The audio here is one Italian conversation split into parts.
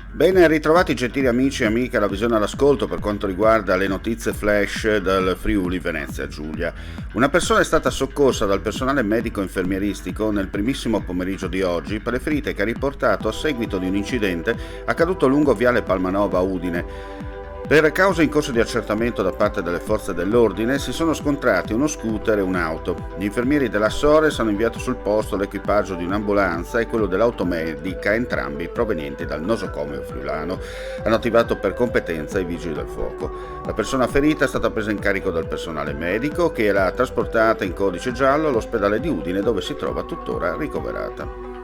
Ben ritrovati gentili amici e amiche alla visione all'ascolto per quanto riguarda le notizie flash dal Friuli Venezia Giulia. Una persona è stata soccorsa dal personale medico infermieristico nel primissimo pomeriggio di oggi per le ferite che ha riportato a seguito di un incidente accaduto lungo Viale Palmanova a Udine. Per cause in corso di accertamento da parte delle forze dell'ordine si sono scontrati uno scooter e un'auto. Gli infermieri della Sores hanno inviato sul posto l'equipaggio di un'ambulanza e quello dell'automedica, entrambi provenienti dal nosocomio friulano. Hanno attivato per competenza i vigili del fuoco. La persona ferita è stata presa in carico dal personale medico che l'ha trasportata in codice giallo all'ospedale di Udine dove si trova tuttora ricoverata.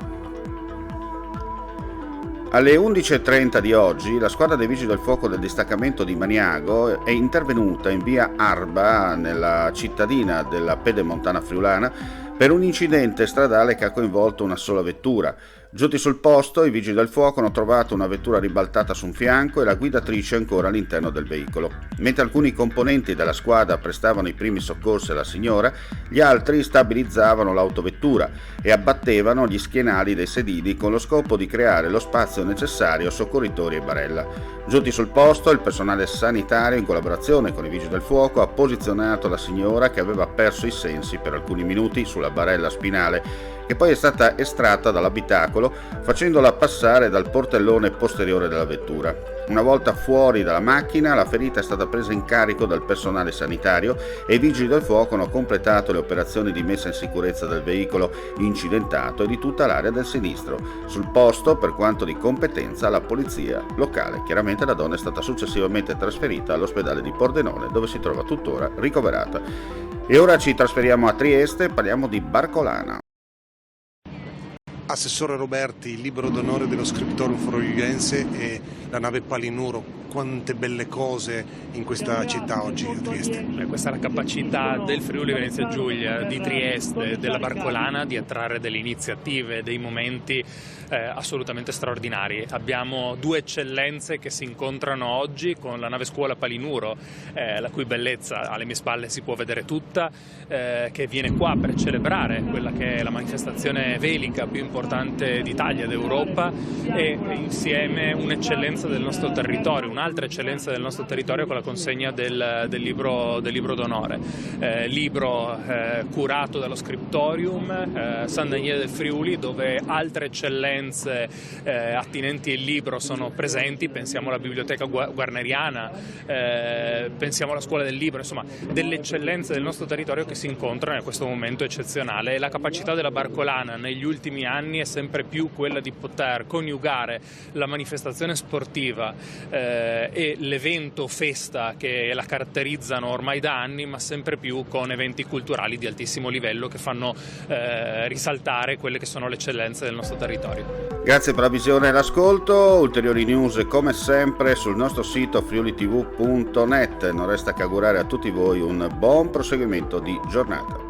Alle 11.30 di oggi la squadra dei Vigili del Fuoco del distaccamento di Maniago è intervenuta in via Arba, nella cittadina della Pedemontana friulana, per un incidente stradale che ha coinvolto una sola vettura. Giunti sul posto, i Vigili del Fuoco hanno trovato una vettura ribaltata su un fianco e la guidatrice ancora all'interno del veicolo. Mentre alcuni componenti della squadra prestavano i primi soccorsi alla signora, gli altri stabilizzavano l'autovettura e abbattevano gli schienali dei sedili con lo scopo di creare lo spazio necessario a soccorritori e barella. Giunti sul posto, il personale sanitario, in collaborazione con i Vigili del Fuoco, ha posizionato la signora che aveva perso i sensi per alcuni minuti sulla barella spinale, che poi è stata estratta dall'abitacolo facendola passare dal portellone posteriore della vettura. Una volta fuori dalla macchina, la ferita è stata presa in carico dal personale sanitario e i Vigili del Fuoco hanno completato le operazioni di messa in sicurezza del veicolo incidentato e di tutta l'area del sinistro. Sul posto, per quanto di competenza, la polizia locale. Chiaramente la donna è stata successivamente trasferita all'ospedale di Pordenone, dove si trova tuttora ricoverata. E ora ci trasferiamo a Trieste, parliamo di Barcolana. Assessore Roberti, il libro d'onore dello Scriptorium friuliense e la nave Palinuro, quante belle cose in questa città oggi a Trieste. Questa è la capacità del Friuli Venezia Giulia, di Trieste, della Barcolana di attrarre delle iniziative, dei momenti assolutamente straordinari. Abbiamo due eccellenze che si incontrano oggi con la nave scuola Palinuro, la cui bellezza alle mie spalle si può vedere tutta, che viene qua per celebrare quella che è la manifestazione velica più importante d'Italia, d'Europa, e insieme un'eccellenza del nostro territorio, un'altra eccellenza del nostro territorio con la consegna del libro d'onore. Libro curato dallo Scriptorium San Daniele del Friuli, dove altre eccellenze attinenti al libro sono presenti. Pensiamo alla biblioteca guarneriana, pensiamo alla scuola del libro, insomma delle eccellenze del nostro territorio che si incontrano in questo momento eccezionale. E la capacità della Barcolana negli ultimi anni è sempre più quella di poter coniugare la manifestazione sportiva e l'evento festa che la caratterizzano ormai da anni, ma sempre più con eventi culturali di altissimo livello che fanno risaltare quelle che sono le eccellenze del nostro territorio. Grazie per la visione e l'ascolto. Ulteriori news come sempre sul nostro sito friulitv.net. Non resta che augurare a tutti voi un buon proseguimento di giornata.